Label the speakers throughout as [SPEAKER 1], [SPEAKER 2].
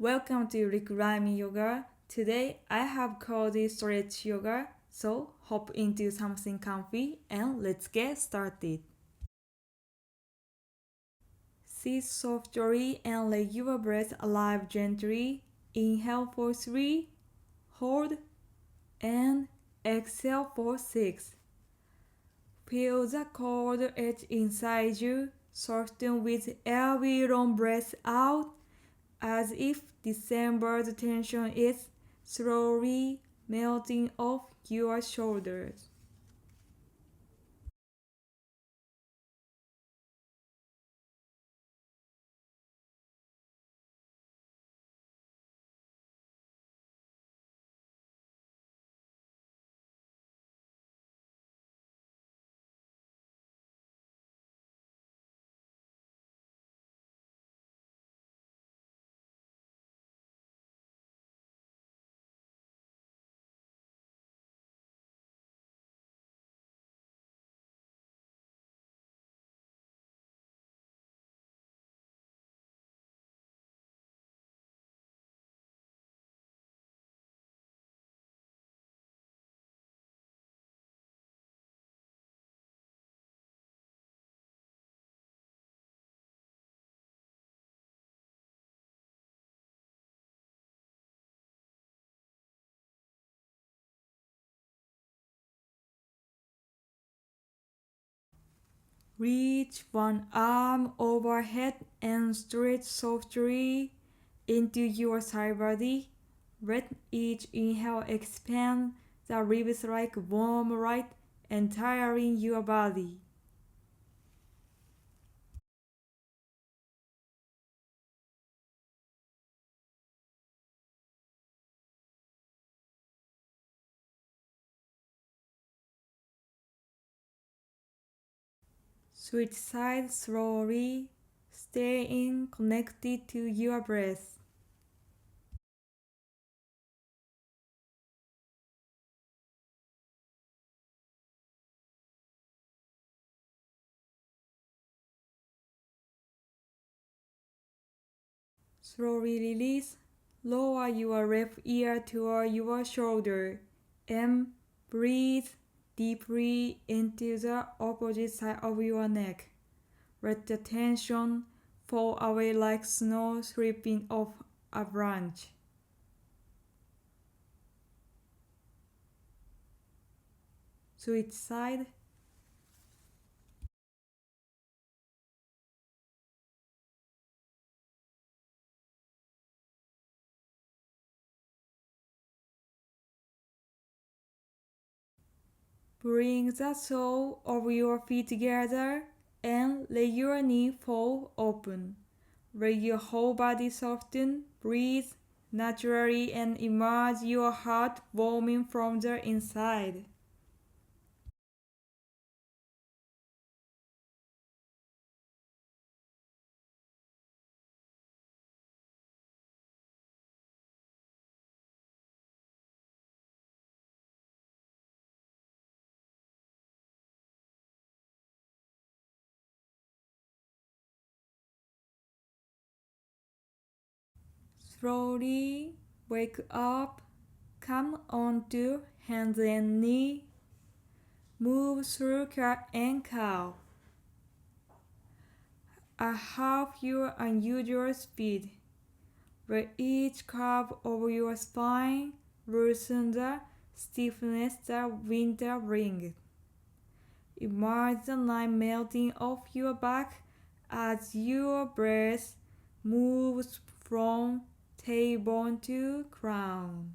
[SPEAKER 1] Welcome to Reclining Yoga. Today I have called it Stretch Yoga, so hop into something comfy and let's get started. Sit softly and let your breath arrive gently. Inhale for 3, hold, and exhale for 6. Feel the cold edge inside you, soften with every long breath out, as if December's tension is slowly melting off your shoulders. Reach one arm overhead and stretch softly into your side body. Let each inhale expand the ribs like warm light entering your body. Switch sides slowly, staying connected to your breath. Slowly release, lower your left ear toward your shoulder, and breathe deeply into the opposite side of your neck. Let the tension fall away like snow slipping off a branch. Switch side. Bring the sole of your feet together and let your knee fall open. Let your whole body soften, breathe naturally, and imagine your heart warming from the inside. Slowly wake up, come onto hands and knees, move through cat and cow. At half your unusual speed. Let each curve of your spine loosen the stiffness that winter brings. Imagine the line melting off your back as your breath moves from tailbone to crown.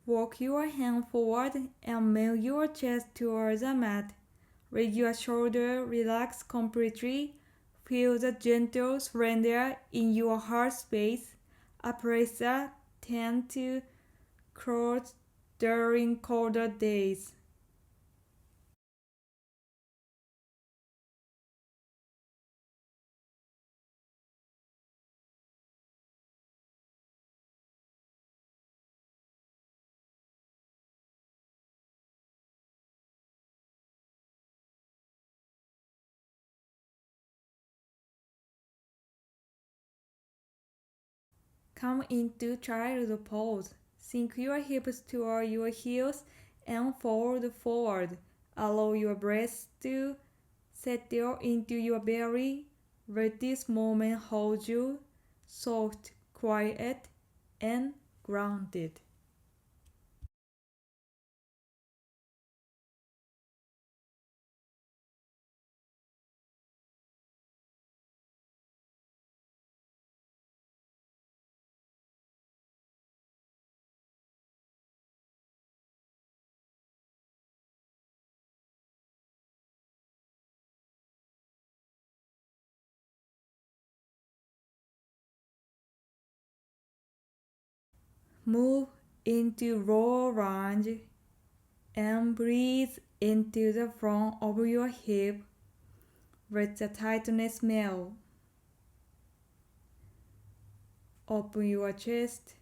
[SPEAKER 1] Walk your hand forward and move your chest towards the mat. Let your shoulder relax completely. Feel the gentle surrender in your heart space. A place that tends to close during colder days. Come into child pose. Sink your hips toward your heels and fold forward. Allow your breath to settle into your belly. Let this moment hold you soft, quiet, and grounded. Move into low lunge and breathe into the front of your hip. Let the tightness melt. Open your chest.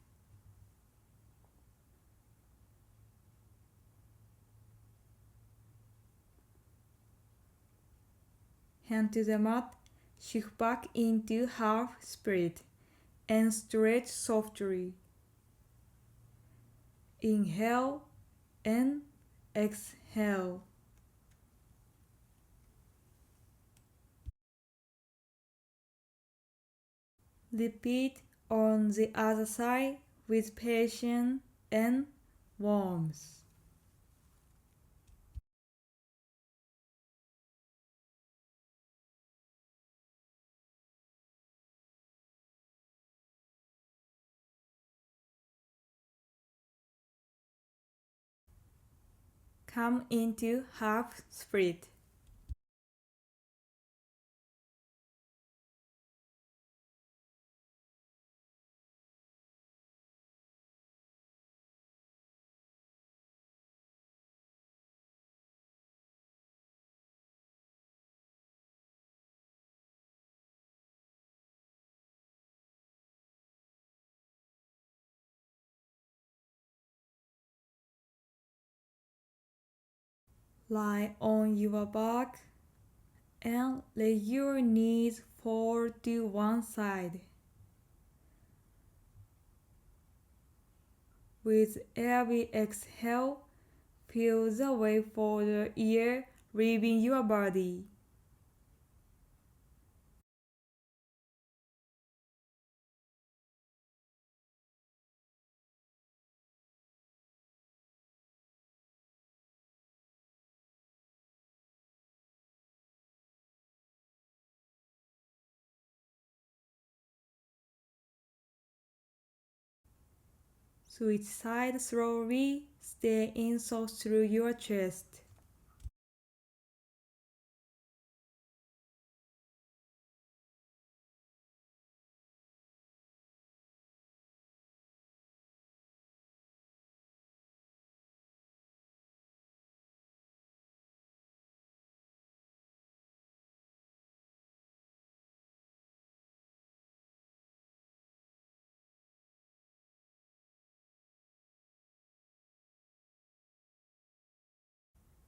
[SPEAKER 1] Hand to the mat. Shift back into half split and stretch softly. Inhale and exhale. Repeat on the other side with patience and warmth. Come into half split. Lie on your back and let your knees fall to one side. With every exhale, feel the weight for the air leaving your body. Switch side slowly, stay in soft through your chest.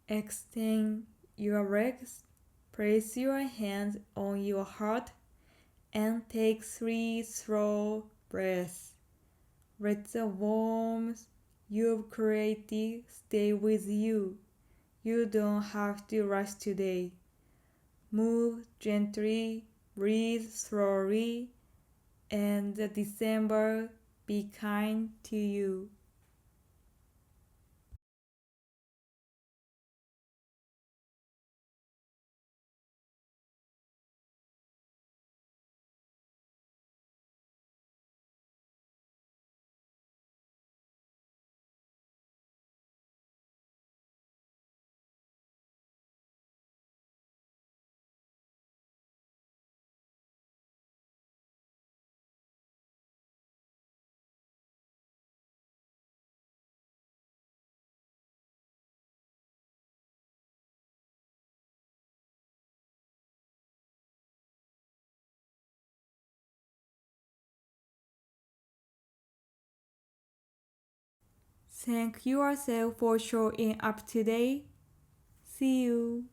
[SPEAKER 1] Extend your legs, place your hands on your heart, and take 3 slow breaths. Let the warmth you've created stay with you. You don't have to rush today. Move gently, breathe slowly, and December be kind to you. Thank yourself for showing up today. See you.